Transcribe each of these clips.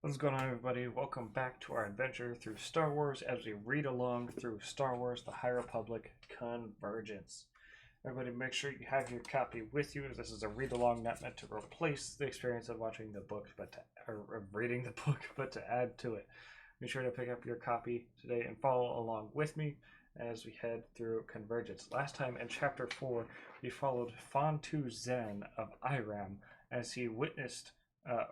What's going on, everybody? Welcome back to our adventure through Star Wars as we read along through Star Wars The High Republic Convergence. Everybody, make sure you have your copy with you, as this is a read along not meant to replace the experience of watching the book, or of reading the book, but to add to it. Be sure to pick up your copy today and follow along with me as we head through Convergence. Last time in Chapter 4, we followed phan-tu Zen of Iram as he witnessed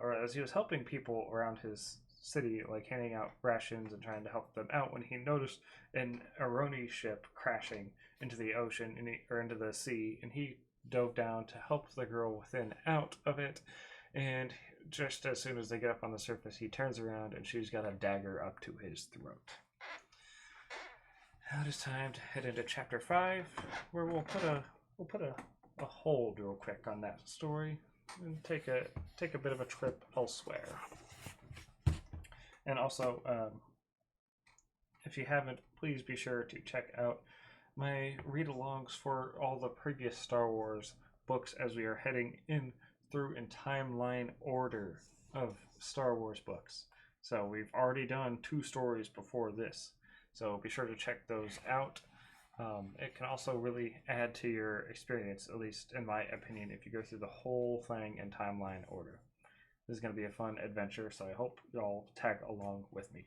or as he was helping people around his city, like handing out rations and trying to help them out, when he noticed an Aroni ship crashing into the ocean or into the sea, and he dove down to help the girl within out of it. And just as soon as they get up on the surface, he turns around and she's got a dagger up to his throat. Now it is time to head into Chapter 5, where we'll put a hold real quick on that story and take a bit of a trip elsewhere. And also, if you haven't, please be sure to check out my read-alongs for all the previous Star Wars books as we are heading in through in timeline order of Star Wars books. So we've already done 2 stories before this, so be sure to check those out. It can also really add to your experience, at least in my opinion, if you go through the whole thing in timeline order. This is going to be a fun adventure, so I hope y'all tag along with me.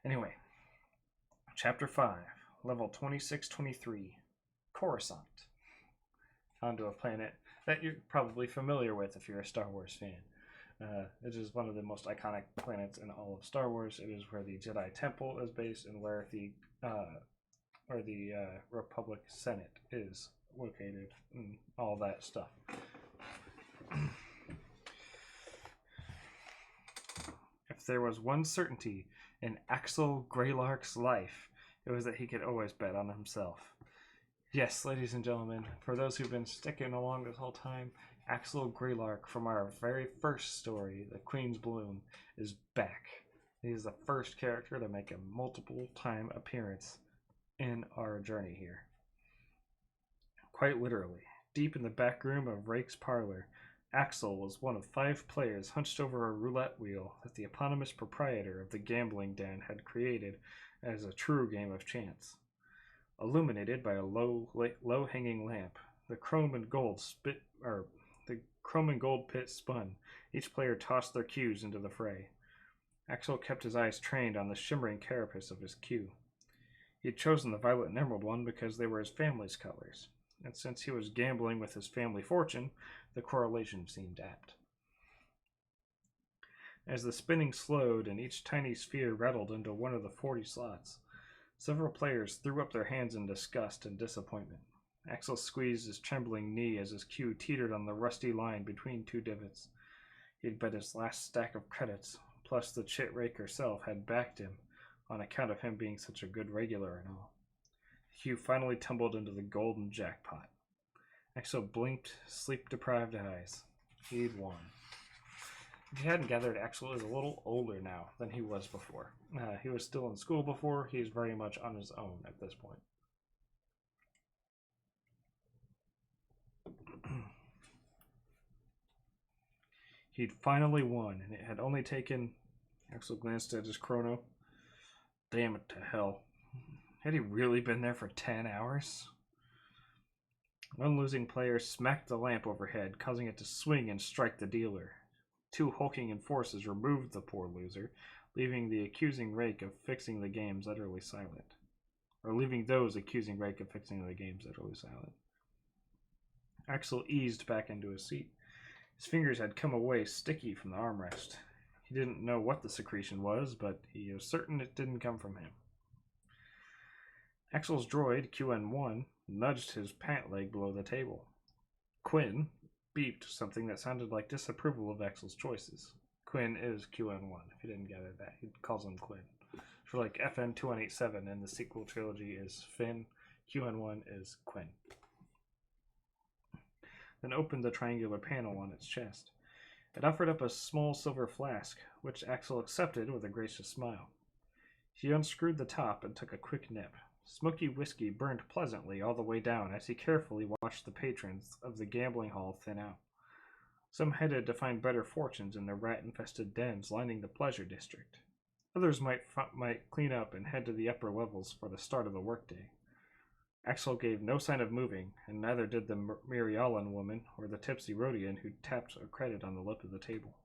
Anyway, Chapter 5, Level 2623, Coruscant. Onto a planet that you're probably familiar with if you're a Star Wars fan. It is one of the most iconic planets in all of Star Wars. It is where the Jedi Temple is based and where the Republic Senate is located and all that stuff. If there was one certainty in Axel Greylark's life, it was that he could always bet on himself. Yes, ladies and gentlemen, for those who've been sticking along this whole time, Axel Greylark from our very first story, The Queen's Bloom, is back. He is the first character to make a multiple-time appearance in our journey here. Quite literally, deep in the back room of Rake's parlor, Axel was one of 5 players hunched over a roulette wheel that the eponymous proprietor of the gambling den had created as a true game of chance. Illuminated by a low-hanging lamp, the chrome and gold pit spun. Each player tossed their cues into the fray. Axel kept his eyes trained on the shimmering carapace of his cue. He had chosen the violet and emerald one because they were his family's colors, and since he was gambling with his family fortune, the correlation seemed apt. As the spinning slowed and each tiny sphere rattled into one of the 40 slots, several players threw up their hands in disgust and disappointment. Axel squeezed his trembling knee as his cue teetered on the rusty line between 2 divots. He had bet his last stack of credits, plus the chit rake herself had backed him, on account of him being such a good regular and all. Hugh finally tumbled into the golden jackpot. Axel blinked sleep-deprived eyes. He'd won. If you hadn't gathered, Axel is a little older now than he was before. He was still in school before. He's very much on his own at this point. He'd finally won, and it had only taken... Axel glanced at his chrono. Damn it to hell. Had he really been there for 10 hours? One losing player smacked the lamp overhead, causing it to swing and strike the dealer. 2 hulking enforcers removed the poor loser, leaving the accusing rake of fixing the games utterly silent. Or leaving those accusing rake of fixing the games utterly silent. Axel eased back into his seat. His fingers had come away sticky from the armrest. He didn't know what the secretion was, but he was certain it didn't come from him. Axel's droid, QN1, nudged his pant leg below the table. Quinn beeped something that sounded like disapproval of Axel's choices. Quinn is QN1, if you didn't gather that. He calls him Quinn. For like FN-2187 in the sequel trilogy is Finn, QN1 is Quinn. Then opened the triangular panel on its chest. It offered up a small silver flask, which Axel accepted with a gracious smile. He unscrewed the top and took a quick nip. Smoky whiskey burned pleasantly all the way down as he carefully watched the patrons of the gambling hall thin out. Some headed to find better fortunes in the rat-infested dens lining the pleasure district. Others might clean up and head to the upper levels for the start of the workday. Axel gave no sign of moving, and neither did the Mirialan woman or the tipsy Rhodian who tapped a credit on the lip of the table.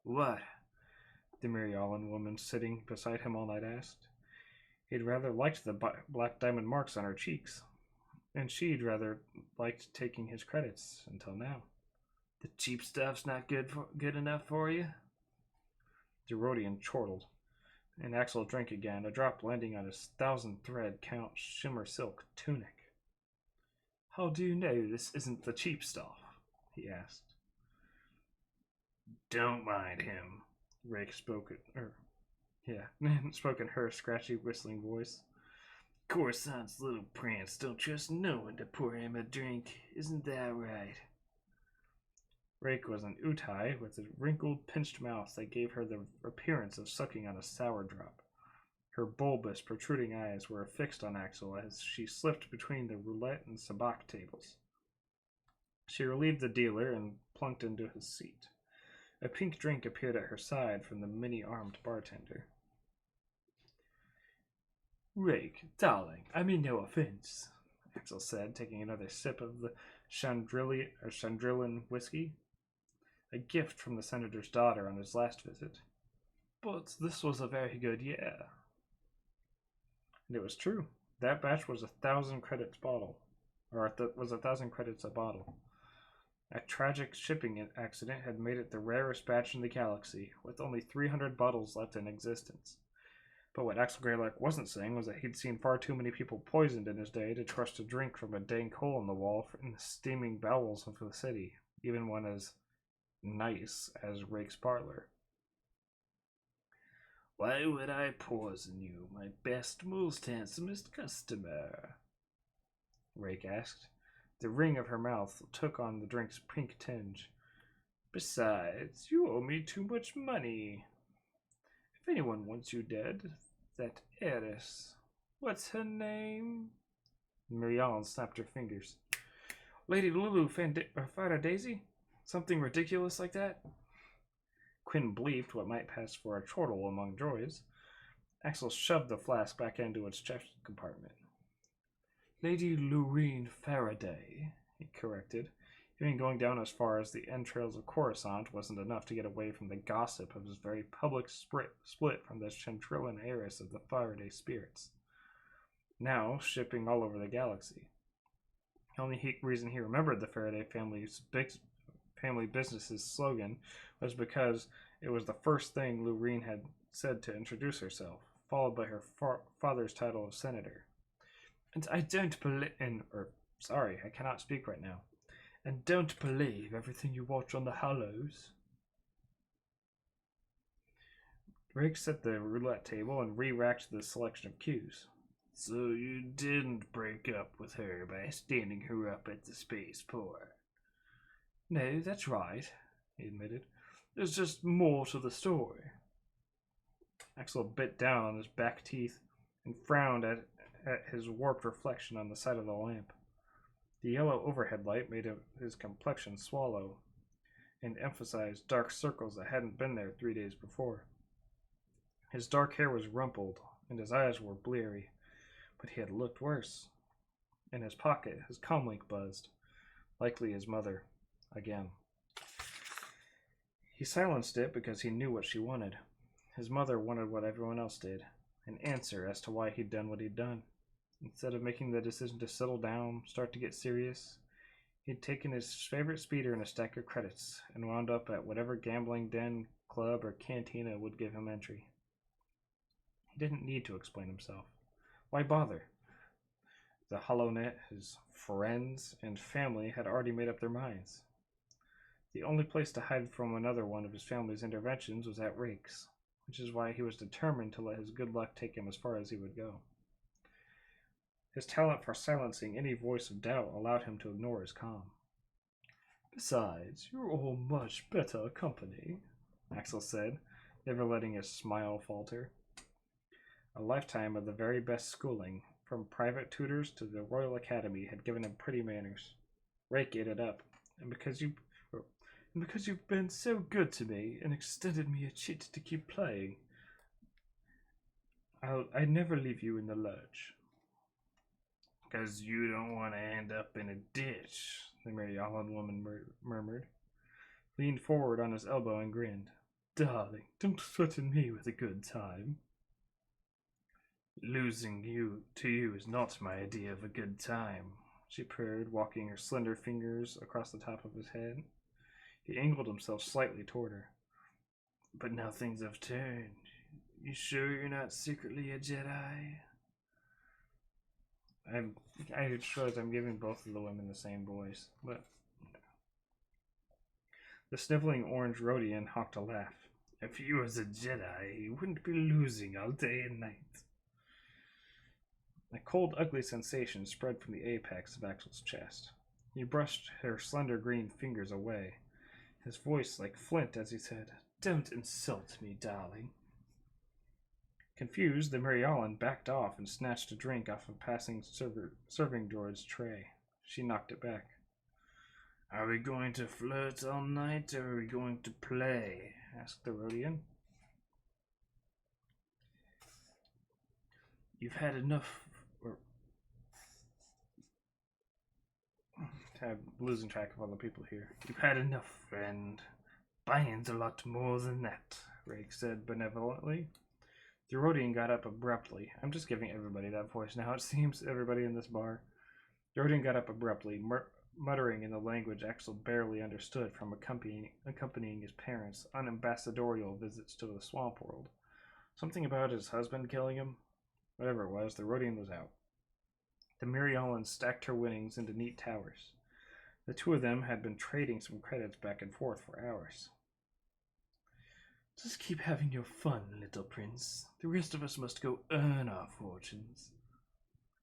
"What?" the Mirialan woman sitting beside him all night asked. He'd rather liked the black diamond marks on her cheeks, and she'd rather liked taking his credits until now. "The cheap stuff's not good enough for you?" The Rhodian chortled, and Axel drank again, a drop landing on his 1,000-thread count shimmer silk tunic. "How do you know this isn't the cheap stuff?" he asked. "Don't mind him," Rake spoke in her scratchy, whistling voice. "Coruscant's little prince don't trust no one to pour him a drink, isn't that right?" Rake was an Utai with a wrinkled, pinched mouth that gave her the appearance of sucking on a sour drop. Her bulbous, protruding eyes were fixed on Axel as she slipped between the roulette and sabacc tables. She relieved the dealer and plunked into his seat. A pink drink appeared at her side from the many-armed bartender. "Rake, darling, I mean no offense," Axel said, taking another sip of the Chandrillan whiskey, a gift from the senator's daughter on his last visit. "But this was a very good year." And it was true. That batch was 1,000 credits bottle, was 1,000 credits a bottle. A tragic shipping accident had made it the rarest batch in the galaxy, with only 300 bottles left in existence. But what Axel Greylock wasn't saying was that he'd seen far too many people poisoned in his day to trust a drink from a dank hole in the wall in the steaming bowels of the city, even one as nice as Rake's parlor. "Why would I poison you, my best, most handsomest customer?" Rake asked. The ring of her mouth took on the drink's pink tinge. "Besides, you owe me too much money. If anyone wants you dead, that heiress. What's her name?" Miriam snapped her fingers. "Lady Lulu Faradaisy? Something ridiculous like that?" Quinn bleeped what might pass for a chortle among droids. Axel shoved the flask back into its chest compartment. "Lady Lureen Faraday," he corrected. Even going down as far as the entrails of Coruscant wasn't enough to get away from the gossip of his very public split from the Chandrillan heiress of the Faraday spirits. Now shipping all over the galaxy. The only reason he remembered the Faraday family business's slogan was because it was the first thing Lureen had said to introduce herself, followed by her father's title of senator. "And I don't believe I cannot speak right now. And don't believe everything you watch on the Hollows." Rake set the roulette table and re-racked the selection of cues. "So you didn't break up with her by standing her up at the spaceport?" "No, that's right," he admitted. "There's just more to the story." Axel bit down on his back teeth and frowned at his warped reflection on the side of the lamp. The yellow overhead light made his complexion swallow and emphasized dark circles that hadn't been there 3 days before. His dark hair was rumpled and his eyes were bleary, but he had looked worse. In his pocket, his comlink buzzed, likely his mother, again. He silenced it because he knew what she wanted. His mother wanted what everyone else did, an answer as to why he'd done what he'd done. Instead of making the decision to settle down, start to get serious, he'd taken his favorite speeder and a stack of credits and wound up at whatever gambling den, club, or cantina would give him entry. He didn't need to explain himself. Why bother? The HoloNet, his friends, and family had already made up their minds. The only place to hide from another one of his family's interventions was at Rake's, which is why he was determined to let his good luck take him as far as he would go. His talent for silencing any voice of doubt allowed him to ignore his calm. "Besides, you're all much better company," Axel said, never letting his smile falter. A lifetime of the very best schooling, from private tutors to the Royal Academy, had given him pretty manners. Rake ate it up, And because you've been so good to me and extended me a cheat to keep playing, I never leave you in the lurch. Because you don't want to end up in a ditch, the Mary Ellen woman murmured, leaned forward on his elbow and grinned. Darling, don't threaten me with a good time. Losing you to you is not my idea of a good time, she purred, walking her slender fingers across the top of his head. He angled himself slightly toward her. But now things have turned. You sure you're not secretly a Jedi? I realize I'm giving both of the women the same voice, but the sniveling orange Rhodian hawked a laugh. If he was a Jedi, he wouldn't be losing all day and night. A cold, ugly sensation spread from the apex of Axel's chest. He brushed her slender green fingers away, his voice like flint as he said, Don't insult me, darling. Confused, the Mariolan backed off and snatched a drink off a passing serving droid's tray. She knocked it back. Are we going to flirt all night, or are we going to play? Asked the Rhodian. You've had enough... I'm losing track of all the people here. You've had enough, friend. Buying's a lot more than that, Rake said benevolently. The Rhodian got up abruptly. I'm just giving everybody that voice now, it seems, everybody in this bar. The Rhodian got up abruptly, muttering in the language Axel barely understood from accompanying his parents on ambassadorial visits to the swamp world. Something about his husband killing him? Whatever it was, the Rhodian was out. The Mariolan stacked her winnings into neat towers. The two of them had been trading some credits back and forth for hours. Just keep having your fun, little prince. The rest of us must go earn our fortunes.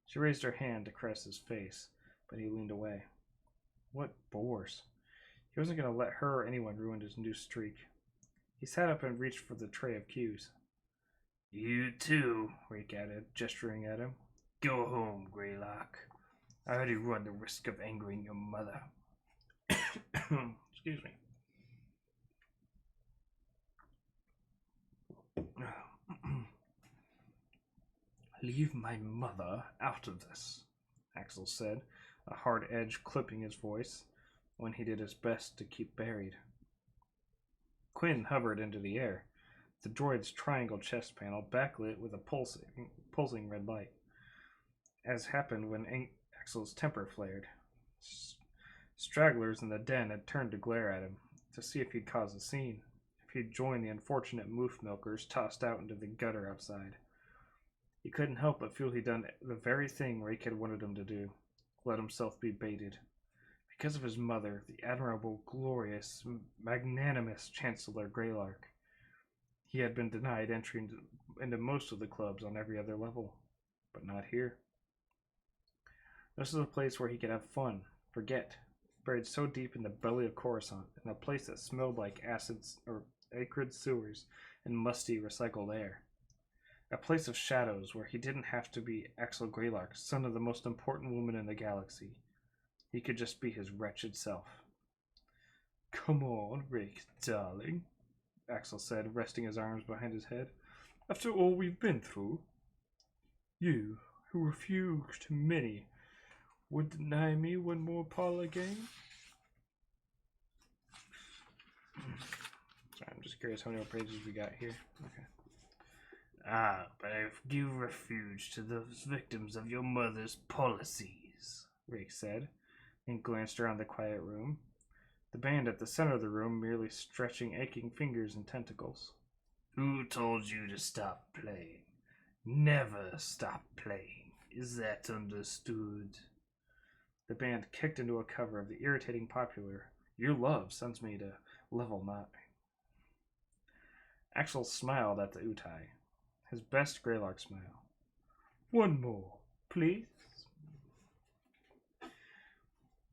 She raised her hand to caress his face, but he leaned away. What bores. He wasn't going to let her or anyone ruin his new streak. He sat up and reached for the tray of cues. You too, Rake added, gesturing at him. Go home, Greylock. I already run the risk of angering your mother. Excuse me. Leave my mother out of this, Axel said, a hard edge clipping his voice when he did his best to keep buried. Quinn hovered into the air, the droid's triangle chest panel backlit with a pulsing red light, as happened when Axel's temper flared. Stragglers in the den had turned to glare at him, to see if he'd cause a scene, if he'd join the unfortunate moof milkers tossed out into the gutter outside. He couldn't help but feel he'd done the very thing Rake had wanted him to do, let himself be baited. Because of his mother, the admirable, glorious, magnanimous Chancellor Greylark, he had been denied entry into most of the clubs on every other level, but not here. This was a place where he could have fun, forget, buried so deep in the belly of Coruscant, in a place that smelled like acids or acrid sewers and musty recycled air. A place of shadows where he didn't have to be Axel Greylark, son of the most important woman in the galaxy. He could just be his wretched self. Come on, Rake, darling, Axel said, resting his arms behind his head. After all we've been through, you, who refused many, would deny me one more parlor game? Sorry, I'm just curious how many more pages we got here. Okay. Ah, but I give refuge to those victims of your mother's policies, Rake said, and glanced around the quiet room. The band at the center of the room merely stretching aching fingers and tentacles. Who told you to stop playing? Never stop playing. Is that understood? The band kicked into a cover of the irritating popular Your Love Sends Me to Level 9. Axel smiled at the Utai, his best Greylark smile. One more, please.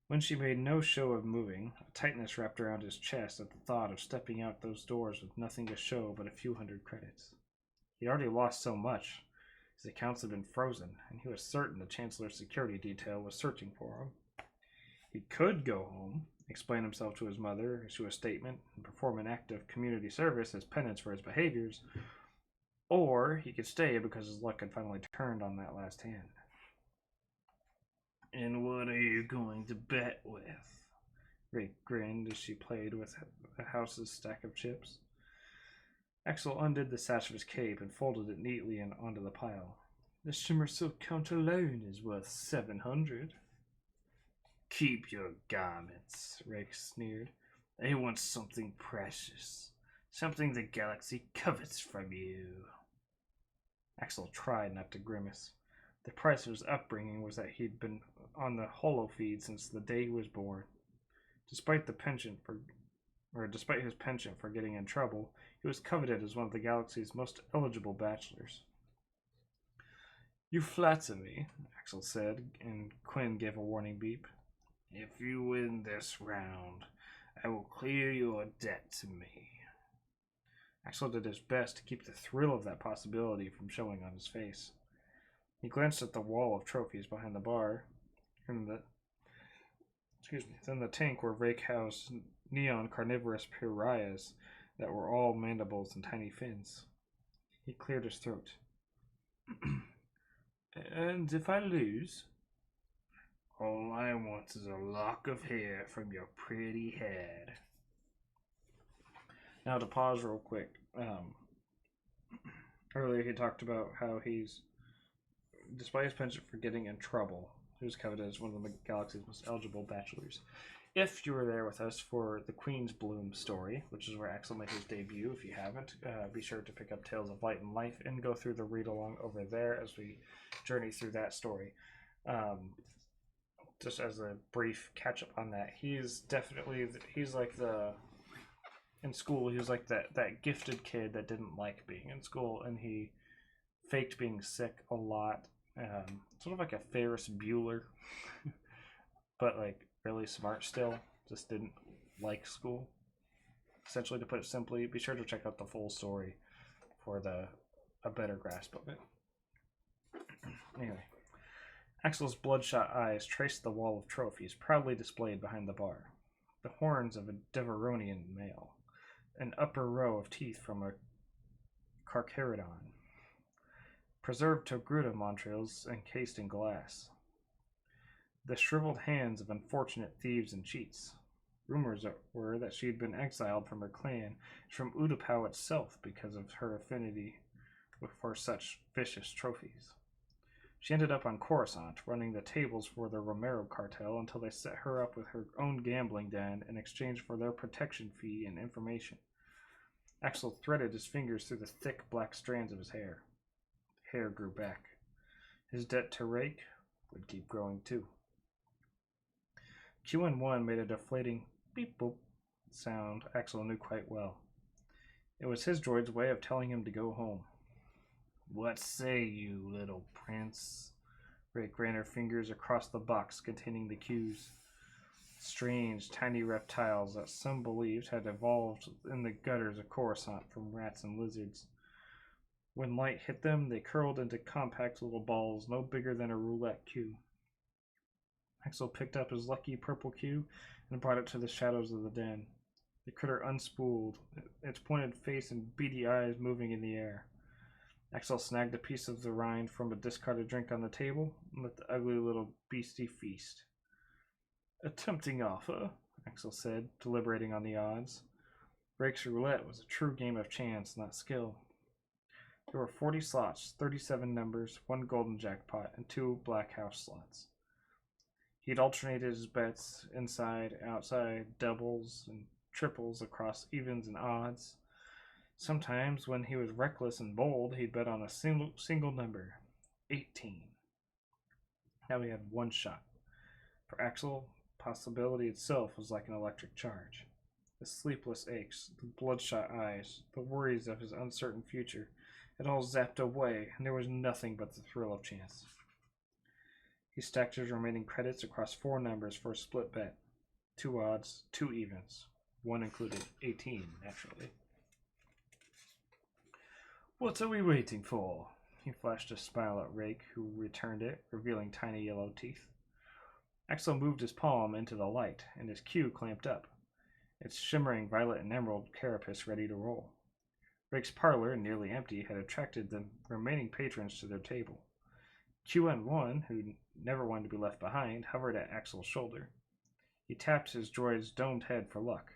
When she made no show of moving, a tightness wrapped around his chest at the thought of stepping out those doors with nothing to show but a few hundred credits. He'd already lost so much. His accounts had been frozen, and he was certain the Chancellor's security detail was searching for him. He could go home, explain himself to his mother, issue a statement, and perform an act of community service as penance for his behaviors, or he could stay because his luck had finally turned on that last hand. And what are you going to bet with? Rake grinned as she played with the house's stack of chips. Axel undid the sash of his cape and folded it neatly onto the pile. The shimmer silk count alone is worth 700. Keep your garments, Rake sneered. I want something precious. Something the galaxy covets from you. Axel tried not to grimace. The price of his upbringing was that he'd been on the holo feed since the day he was born. Despite his penchant for getting in trouble, he was coveted as one of the galaxy's most eligible bachelors. You flatter me, Axel said, and Quinn gave a warning beep. If you win this round, I will clear your debt to me. Axel did his best to keep the thrill of that possibility from showing on his face. He glanced at the wall of trophies behind the bar, and then the tank where Rake housed neon carnivorous pariahs that were all mandibles and tiny fins. He cleared his throat. And if I lose? All I want is a lock of hair from your pretty head. Now to pause real quick. Earlier he talked about how despite his penchant for getting in trouble, he was coveted as one of the galaxy's most eligible bachelors. If you were there with us for the Queen's Bloom story, which is where Axel made his debut, if you haven't, be sure to pick up Tales of Light and Life and go through the read-along over there as we journey through that story. Just as a brief catch-up on that, in school, he was like that gifted kid that didn't like being in school, and he faked being sick a lot. Sort of like a Ferris Bueller, but like really smart still, just didn't like school. Essentially, to put it simply, be sure to check out the full story for a better grasp of it. Anyway, Axel's bloodshot eyes traced the wall of trophies proudly displayed behind the bar. The horns of a Deveronian male, an upper row of teeth from a Carcharodon, preserved Togruta montrils encased in glass, the shriveled hands of unfortunate thieves and cheats. Rumors were that she had been exiled from her clan, from Utapau itself, because of her affinity for such vicious trophies. She ended up on Coruscant, running the tables for the Romero cartel until they set her up with her own gambling den in exchange for their protection fee and information. Axel threaded his fingers through the thick black strands of his hair. Hair grew back. His debt to Rake would keep growing too. QN1 made a deflating beep-boop sound Axel knew quite well. It was his droid's way of telling him to go home. What say you, little prince? Rake ran her fingers across the box containing the cues. Strange, tiny reptiles that some believed had evolved in the gutters of Coruscant from rats and lizards. When light hit them, they curled into compact little balls no bigger than a roulette cue. Axel picked up his lucky purple cue and brought it to the shadows of the den. The critter unspooled, its pointed face and beady eyes moving in the air. Axel snagged a piece of the rind from a discarded drink on the table and let the ugly little beastie feast. A tempting offer, Axel said, deliberating on the odds. Rake's roulette was a true game of chance, not skill. There were 40 slots, 37 numbers, 1 golden jackpot, and 2 black house slots. He'd alternated his bets inside, outside, doubles, and triples across evens and odds. Sometimes, when he was reckless and bold, he'd bet on a single number, 18. Now he had one shot. For Axel, possibility itself was like an electric charge. The sleepless aches, the bloodshot eyes, the worries of his uncertain future, it all zapped away, and there was nothing but the thrill of chance. He stacked his remaining credits across 4 numbers for a split bet. 2 odds, 2 evens. One included 18, naturally. What are we waiting for? He flashed a smile at Rake, who returned it, revealing tiny yellow teeth. Axel moved his palm into the light, and his cue clamped up, its shimmering violet and emerald carapace ready to roll. Rake's parlor, nearly empty, had attracted the remaining patrons to their table. QN1, who never wanted to be left behind, hovered at Axel's shoulder. He tapped his droid's domed head for luck.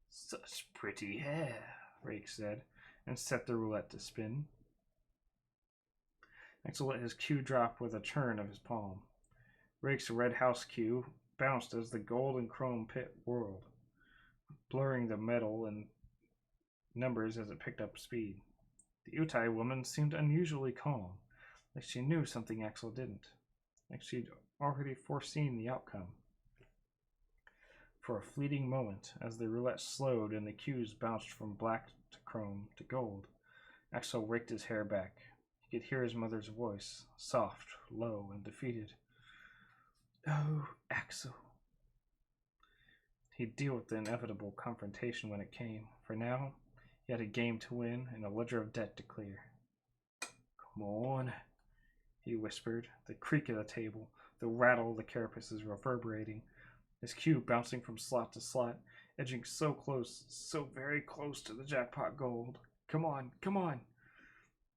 "Such pretty hair," Rake said, and set the roulette to spin. Axel let his cue drop with a turn of his palm. Rake's red house cue bounced as the gold and chrome pit whirled, blurring the metal and numbers as it picked up speed. The Utai woman seemed unusually calm, like she knew something Axel didn't, like she'd already foreseen the outcome. For a fleeting moment, as the roulette slowed and the cues bounced from black to chrome to gold, Axel raked his hair back. He could hear his mother's voice, soft, low, and defeated. "Oh, Axel." He'd deal with the inevitable confrontation when it came. For now, he had a game to win and a ledger of debt to clear. "Come on," he whispered, the creak of the table, the rattle of the carapaces reverberating, his cue bouncing from slot to slot, edging so close, so very close to the jackpot gold. "Come on, come on."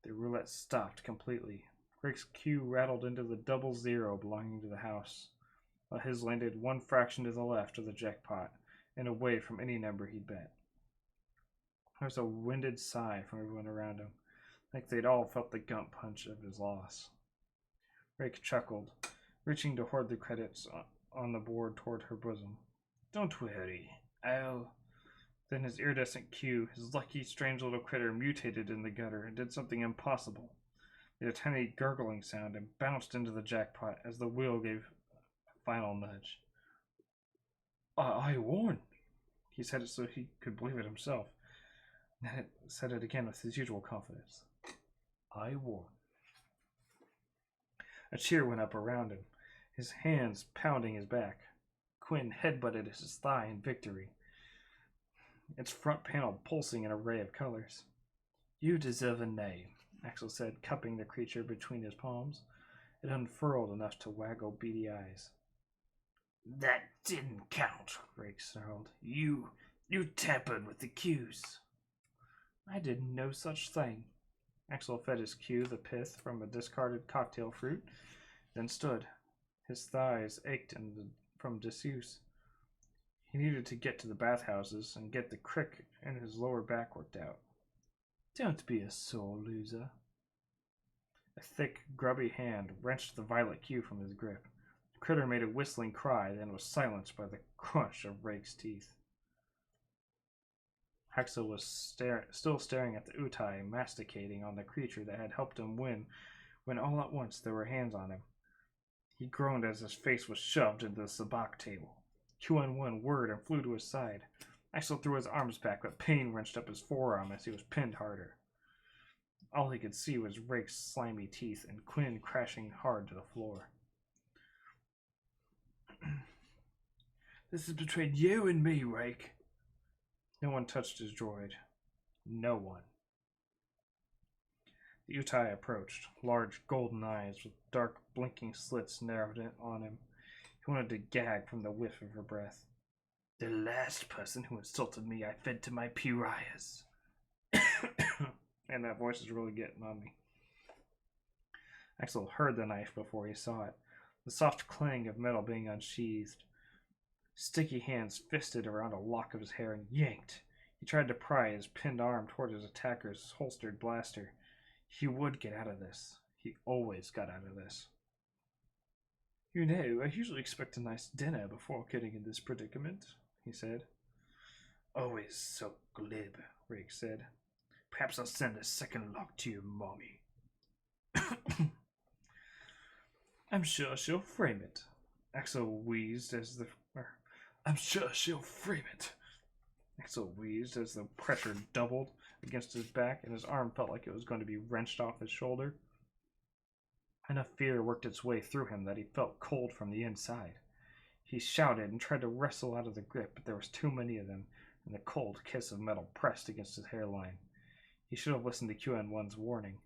The roulette stopped completely. Rake's cue rattled into the double zero belonging to the house, while his landed one fraction to the left of the jackpot and away from any number he'd bet. There was a winded sigh from everyone around him, like they'd all felt the gut punch of his loss. Rake chuckled, reaching to hoard the credits on the board toward her bosom. "Don't worry, I'll..." Then his iridescent cue, his lucky, strange little critter, mutated in the gutter and did something impossible. It made a tiny gurgling sound and bounced into the jackpot as the wheel gave a final nudge. I won," he said it so he could believe it himself. Then it said it again with his usual confidence. "I won." A cheer went up around him, his hands pounding his back. Quinn headbutted his thigh in victory, its front panel pulsing in an array of colors. "You deserve a name," Axel said, cupping the creature between his palms. It unfurled enough to waggle beady eyes. "That didn't count," Rake snarled. You tampered with the cues." "I did no such thing." Axel fed his cue the pith from a discarded cocktail fruit, then stood. His thighs ached from disuse. He needed to get to the bathhouses and get the crick in his lower back worked out. "Don't be a sore loser." A thick, grubby hand wrenched the violet cue from his grip. The critter made a whistling cry, then was silenced by the crunch of Rake's teeth. Axel was still staring at the Utai, masticating on the creature that had helped him win, when all at once there were hands on him. He groaned as his face was shoved into the sabacc table. QN1 whirred and flew to his side. Axel threw his arms back, but pain wrenched up his forearm as he was pinned harder. All he could see was Rake's slimy teeth and Quinn crashing hard to the floor. "This is between you and me, Rake." No one touched his droid. No one. The Utai approached, large golden eyes with dark blinking slits narrowed in on him. He wanted to gag from the whiff of her breath. "The last person who insulted me I fed to my pariahs." And that voice is really getting on me. Axel heard the knife before he saw it, the soft clang of metal being unsheathed. Sticky hands fisted around a lock of his hair and yanked. He tried to pry his pinned arm toward his attacker's holstered blaster. He would get out of this. He always got out of this. "You know, I usually expect a nice dinner before getting in this predicament," he said. "Always so glib," Rake said. "Perhaps I'll send a second lock to your mommy." "I'm sure she'll frame it," Axel wheezed as the... "I'm sure she'll frame it." Axel wheezed as the pressure doubled against his back and his arm felt like it was going to be wrenched off his shoulder. Enough fear worked its way through him that he felt cold from the inside. He shouted and tried to wrestle out of the grip, but there was too many of them, and the cold kiss of metal pressed against his hairline. He should have listened to QN1's warning,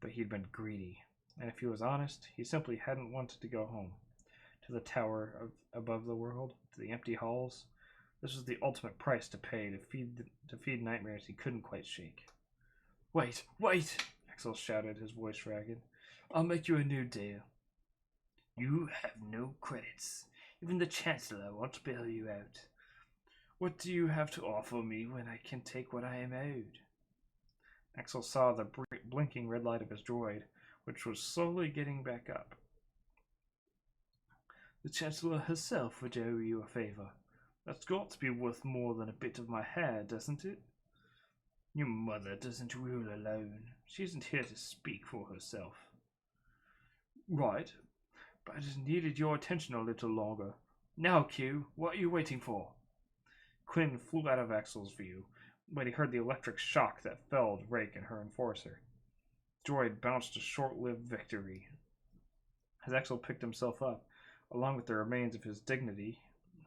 but he'd been greedy, and if he was honest, he simply hadn't wanted to go home. to the tower above the world, to the empty halls. This was the ultimate price to pay to feed nightmares he couldn't quite shake. Wait, wait! Axel shouted, his voice ragged. I'll make you a new deal. You have no credits. Even the Chancellor won't bail you out. What do you have to offer me when I can take what I am owed? Axel saw the blinking red light of his droid, which was slowly getting back up. The Chancellor herself would owe you a favor. That's got to be worth more than a bit of my hair, doesn't it? Your mother doesn't rule alone. She isn't here to speak for herself. Right, but I just needed your attention a little longer. Now, Q, what are you waiting for? Quinn flew out of Axel's view when he heard the electric shock that felled Rake and her enforcer. The droid bounced a short-lived victory. As Axel picked himself up, along with the remains of his dignity,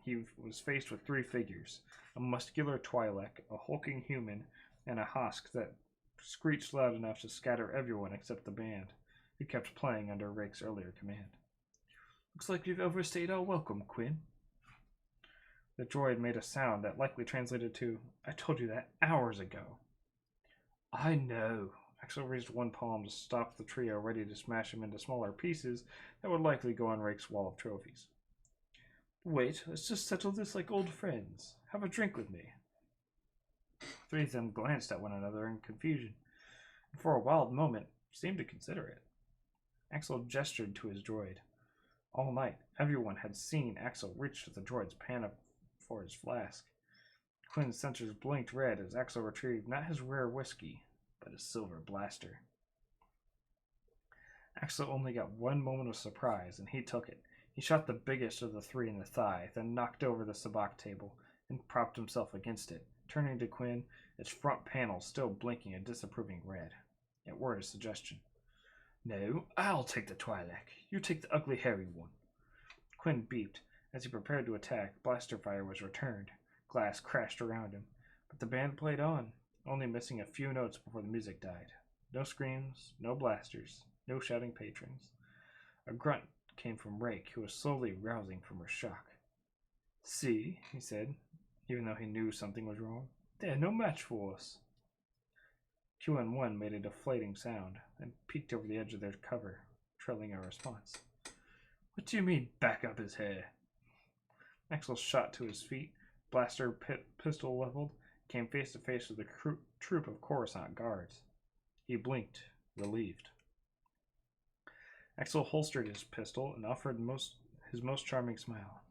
he was faced with three figures, a muscular Twi'lek, a hulking human, and a husk that screeched loud enough to scatter everyone except the band, who kept playing under Rake's earlier command. Looks like you've overstayed our welcome, Quinn. The droid made a sound that likely translated to, I told you that hours ago. I know. Axel raised one palm to stop the trio, ready to smash him into smaller pieces that would likely go on Rake's wall of trophies. Wait, let's just settle this like old friends. Have a drink with me. Three of them glanced at one another in confusion, and for a wild moment seemed to consider it. Axel gestured to his droid. All night, everyone had seen Axel reach to the droid's pan for his flask. Quinn's sensors blinked red as Axel retrieved not his rare whiskey, but his silver blaster. Axel only got one moment of surprise, and he took it. He shot the biggest of the three in the thigh, then knocked over the sabacc table and propped himself against it, turning to Quinn, its front panel still blinking a disapproving red. It were his suggestion. No, I'll take the Twi'lek. You take the ugly hairy one. Quinn beeped. As he prepared to attack, blaster fire was returned. Glass crashed around him, but the band played on, only missing a few notes before the music died. No screams, no blasters, no shouting patrons. A grunt came from Rake, who was slowly rousing from her shock. See, he said, even though he knew something was wrong. They're no match for us. QN1 made a deflating sound, and peeked over the edge of their cover, trailing a response. What do you mean, back up his hair? Axel shot to his feet, blaster pistol leveled, came face to face with a troop of Coruscant guards. He blinked, relieved. Axel holstered his pistol and offered his most charming smile.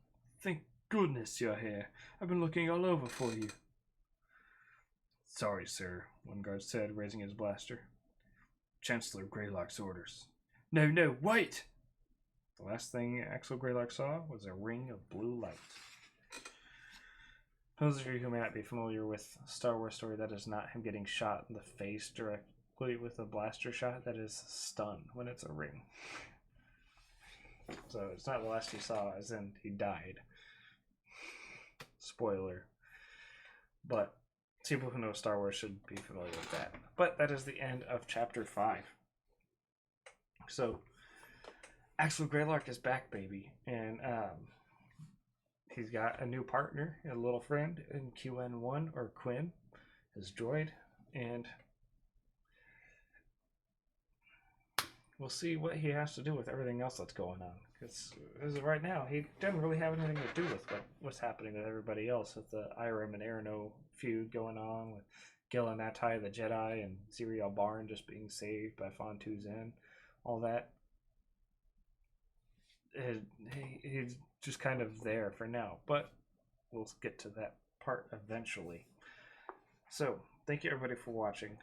Thank goodness you're here. I've been looking all over for you. Sorry, sir, one guard said, raising his blaster. Chancellor Greylock's orders. No, wait! The last thing Axel Greylock saw was a ring of blue light. For those of you who may not be familiar with Star Wars story, that is not him getting shot in the face directly with a blaster shot. That is stun when it's a ring. So it's not the last he saw, as in he died. Spoiler. But people who know Star Wars should be familiar with that. But that is the end of Chapter 5. So Axel Greylock is back, baby. And he's got a new partner, a little friend in QN1, or Quinn, his droid. And we'll see what he has to do with everything else that's going on. Because as of right now, he doesn't really have anything to do with what's happening with everybody else, with the Irem and Erno feud going on, with Gil and Natai the Jedi, and Ziriel Barn just being saved by phan-tu Zen, all that. He's just kind of there for now, but we'll get to that part eventually. So, thank you everybody for watching,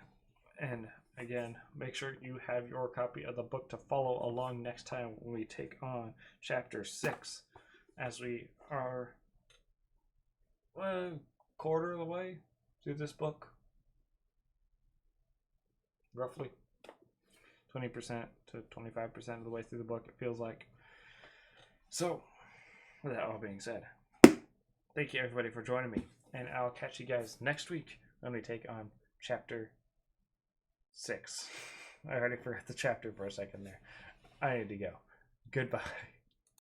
and again, make sure you have your copy of the book to follow along next time when we take on Chapter 6, as we are quarter of the way through this book, roughly 20% to 25% of the way through the book, it feels like. So, with that all being said, thank you everybody for joining me, and I'll catch you guys next week when we take on Chapter 6. I already forgot the chapter for a second there. I need to go. Goodbye.